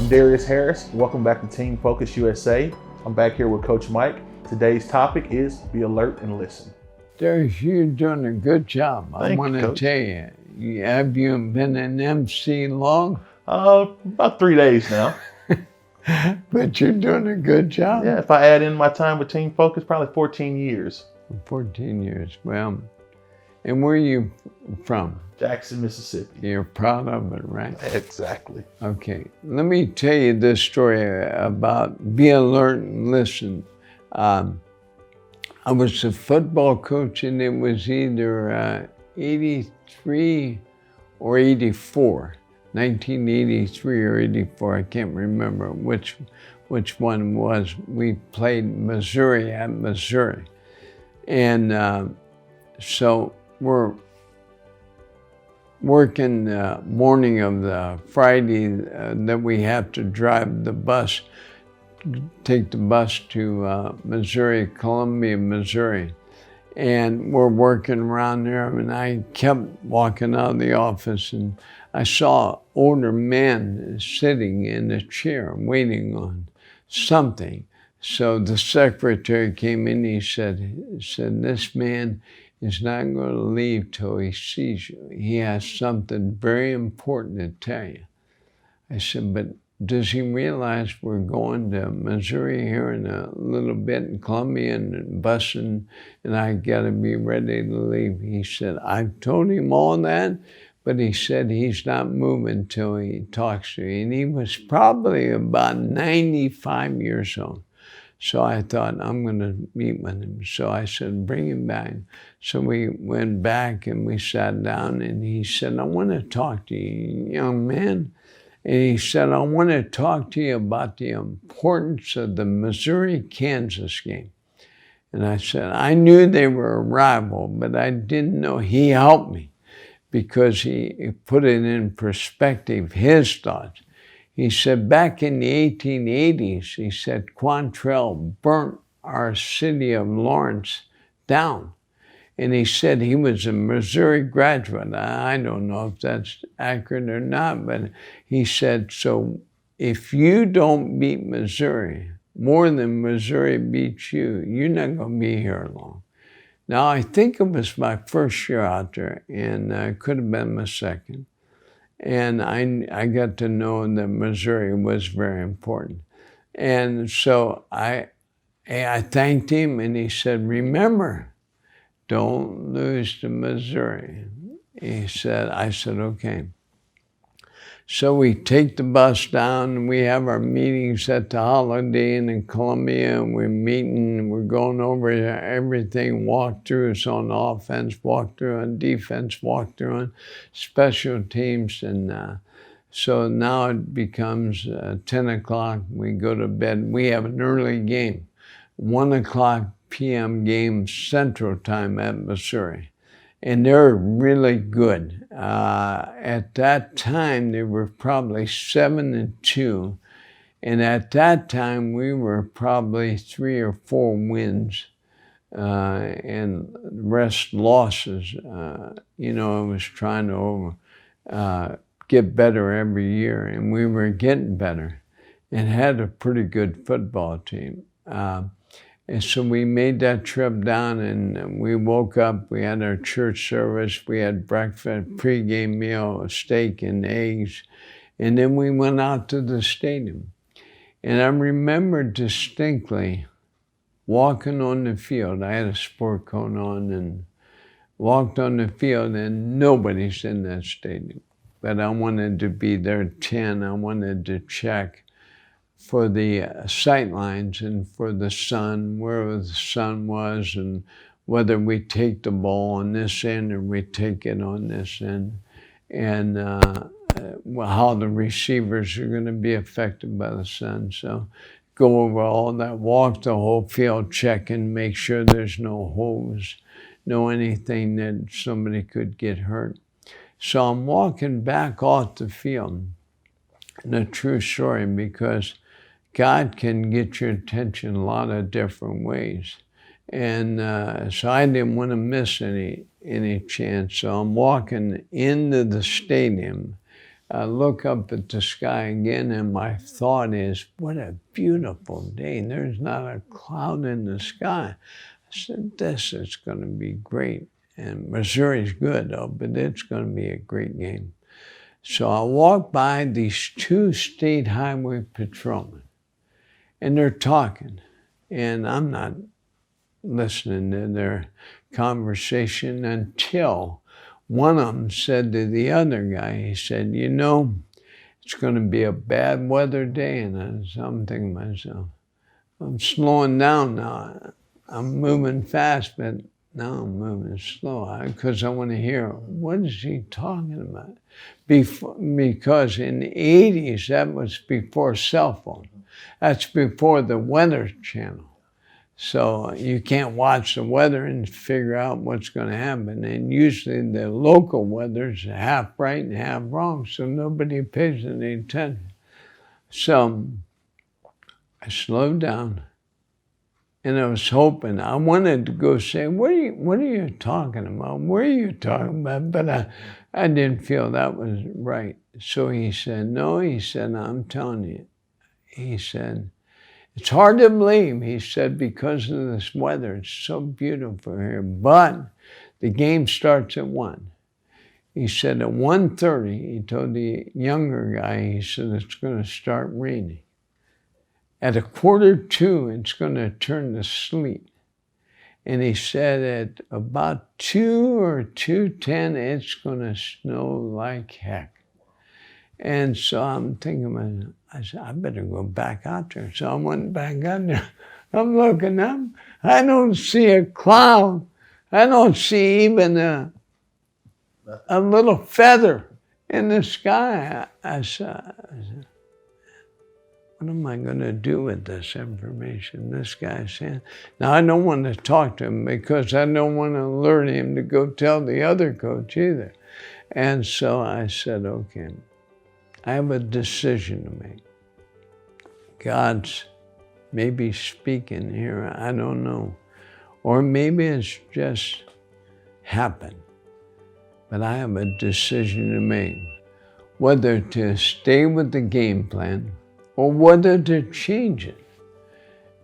I'm Darius Harris. Welcome back to Team Focus USA. I'm back here with Coach Mike. Today's topic is be alert and listen. Darius, you're doing a good job. Thank I want you, to Coach. tell you, have you been an MC long? About 3 days now. But you're doing a good job. Yeah, if I add in my time with Team Focus, probably 14 years. 14 years. Well, and where are you from? Jackson, Mississippi. You're proud of it, right? Exactly. Okay. Let me tell you this story about be alert and listen. I was a football coach, and it was either 83 or 84. 1983 or 84, I can't remember which one was. We played Missouri at Missouri. And so we're working the morning of the Friday that we have to drive the bus, take the bus to Missouri, Columbia, Missouri. And we're working around there, and I kept walking out of the office, and I saw an older man sitting in a chair waiting on something. So the secretary came in, he said, this man is not going to leave till he sees you. He has something very important to tell you. I said, but does he realize we're going to Missouri here in a little bit, in Columbia, and busing, and I got to be ready to leave? He said, I've told him all that, but he said he's not moving till he talks to you. And he was probably about 95 years old. So I thought, I'm going to meet with him. So I said, bring him back. So we went back and we sat down, and he said, I want to talk to you, young man. And he said, I want to talk to you about the importance of the Missouri-Kansas game. And I said, I knew they were a rival, but I didn't know. He helped me because he put it in perspective, his thoughts. He said, back in the 1880s, he said, Quantrell burnt our city of Lawrence down. And he said he was a Missouri graduate. I don't know if that's accurate or not, but he said, so if you don't beat Missouri more than Missouri beats you, you're not going to be here long. Now, I think it was my first year out there, and it could have been my second. And I got to know that Missouri was very important. And so I thanked him, and he said, remember, don't lose to Missouri. I said, okay. So we take the bus down, and we have our meetings at the Holiday Inn in Columbia, and we're meeting, we're going over everything, walkthroughs on offense, walkthrough on defense, walkthrough on special teams. And so now it becomes 10 o'clock, we go to bed. We have an early game, 1 o'clock p.m. game Central Time at Missouri. And they're really good. At that time, they were probably 7-2. And at that time, we were probably 3 or 4 wins and the rest losses. I was trying to get better every year, and we were getting better and had a pretty good football team. And so we made that trip down, and we woke up, we had our church service, we had breakfast, pregame meal, steak and eggs, and then we went out to the stadium. And I remember distinctly walking on the field. I had a sport coat on and walked on the field, and nobody's in that stadium. But I wanted to be there at 10. I wanted to check for the sight lines and for the sun, where the sun was, and whether we take the ball on this end or we take it on this end, and how the receivers are going to be affected by the sun. So go over all that, walk the whole field, check and make sure there's no holes, no anything that somebody could get hurt. So I'm walking back off the field, and a true story, because God can get your attention a lot of different ways. And so I didn't want to miss any chance. So I'm walking into the stadium I look up at the sky again, and my thought is, what a beautiful day. There's not a cloud in the sky. I said, this is going to be great. And Missouri's good, though, but it's going to be a great game. So I walk by these two state highway patrolmen, and they're talking, and I'm not listening to their conversation until one of them said to the other guy, he said, you know, it's going to be a bad weather day. And I'm thinking to myself, I'm slowing down now. I'm moving fast, but now I'm moving slow because I want to hear, what is he talking about? Because in the 80s, that was before cell phone. That's before the Weather Channel. So you can't watch the weather and figure out what's going to happen. And usually the local weather's half right and half wrong, so nobody pays any attention. So I slowed down, and I was hoping, I wanted to go say, what are you talking about? What are you talking about? But I didn't feel that was right. So he said, no, he said, I'm telling you. He said, it's hard to believe, he said, because of this weather. It's so beautiful here. But the game starts at 1. He said at 1:30, he told the younger guy, he said, it's going to start raining. At 1:45, it's going to turn to sleet. And he said at about 2 or 2:10, it's going to snow like heck. And so I'm thinking, I said, I better go back out there. So I went back out there. I'm looking up. I don't see a cloud. I don't see even a little feather in the sky. I said, what am I going to do with this information? This guy's saying. Now, I don't want to talk to him because I don't want to alert him to go tell the other coach either. And so I said, okay, I have a decision to make. God's maybe speaking here, I don't know. Or maybe it's just happened. But I have a decision to make, whether to stay with the game plan or whether to change it.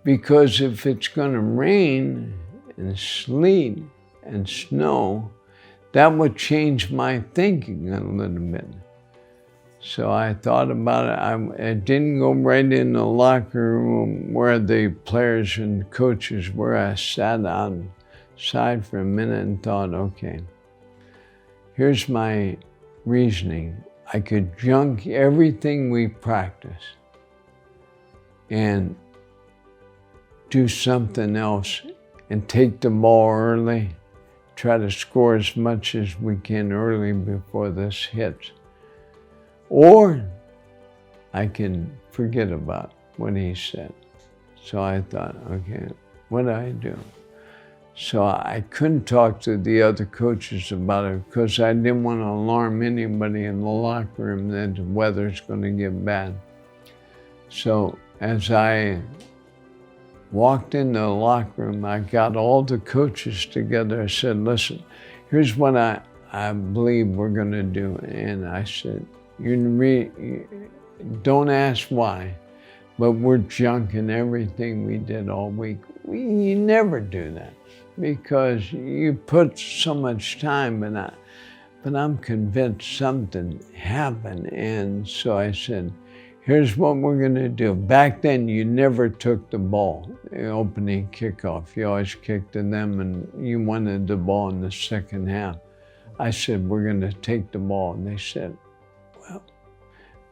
Because if it's going to rain and sleet and snow, that would change my thinking a little bit. So I thought about it. I didn't go right in the locker room where the players and coaches were. I sat outside for a minute and thought, okay, here's my reasoning. I could junk everything we practice and do something else and take the ball early, try to score as much as we can early before this hits. Or I can forget about what he said. So I thought, okay, what do I do? So I couldn't talk to the other coaches about it because I didn't want to alarm anybody in the locker room that the weather's going to get bad. So as I walked into the locker room, I got all the coaches together. I said, listen, here's what I believe we're going to do. And I said, don't ask why, but we're junking everything we did all week. You never do that because you put so much time, but I'm convinced something happened. And so I said, here's what we're going to do. Back then, you never took the ball, the opening kickoff. You always kicked to them, and you wanted the ball in the second half. I said, we're going to take the ball. And they said, well,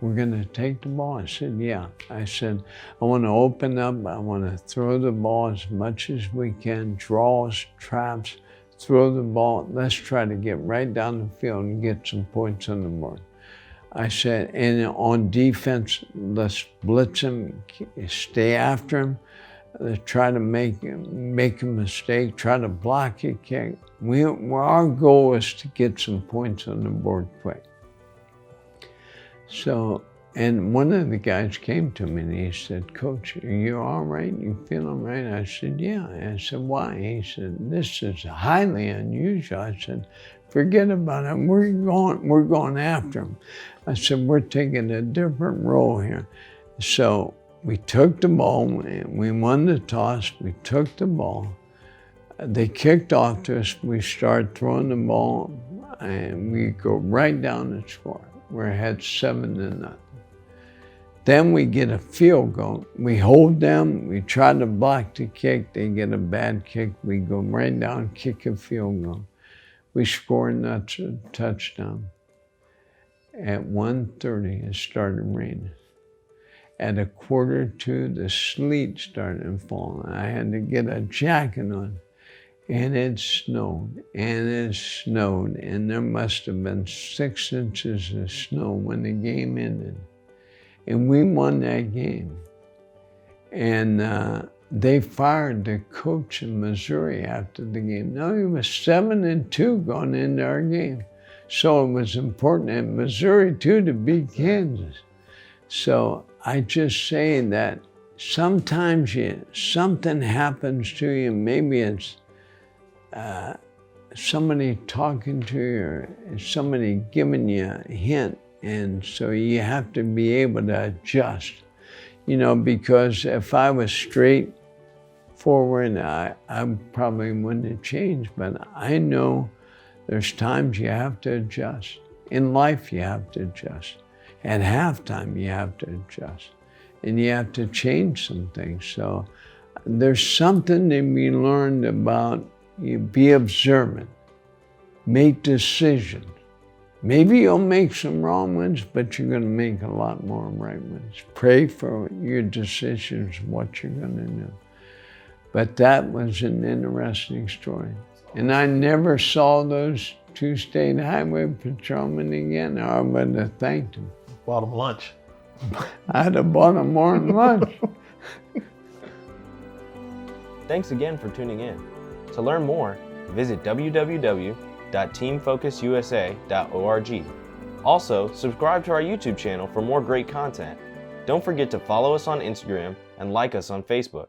we're going to take the ball? I said, yeah. I said, I want to open up. I want to throw the ball as much as we can, draws, traps, throw the ball. Let's try to get right down the field and get some points on the board. I said, and on defense, let's blitz him, stay after him, try to make a mistake, try to block a kick. Our goal is to get some points on the board quick. So, and one of the guys came to me and he said, Coach, are you all right? You feeling right? I said, yeah. I said, why? He said, this is highly unusual. I said, Forget about it. We're going after them. I said, we're taking a different role here. So we took the ball, we won the toss, we took the ball. They kicked off to us, we started throwing the ball, and we go right down the score. We're ahead 7-0. Then we get a field goal. We hold them, we try to block the kick, they get a bad kick, we go right down, kick a field goal. We score a touchdown. At 1:30, it started raining. At 1:45, the sleet started falling. I had to get a jacket on. And it snowed, and it snowed, and there must have been 6 inches of snow when the game ended. And we won that game. And they fired the coach in Missouri after the game. Now he was 7-2 going into our game. So it was important in Missouri too to beat Kansas. So I just say that sometimes something happens to you, maybe it's somebody talking to you or somebody giving you a hint, and so you have to be able to adjust, because if I was straightforward, I probably wouldn't have changed, but I know there's times you have to adjust. In life, you have to adjust. At halftime, you have to adjust, and you have to change some things. So there's something to be learned about. You be observant, make decisions. Maybe you'll make some wrong ones, but you're going to make a lot more right ones. Pray for your decisions, what you're going to do. But that was an interesting story. And I never saw those 2 state highway patrolmen again, or I would have thanked them. Bought them lunch. I'd have bought them morning lunch. Thanks again for tuning in. To learn more, visit www.teamfocususa.org. Also, subscribe to our YouTube channel for more great content. Don't forget to follow us on Instagram and like us on Facebook.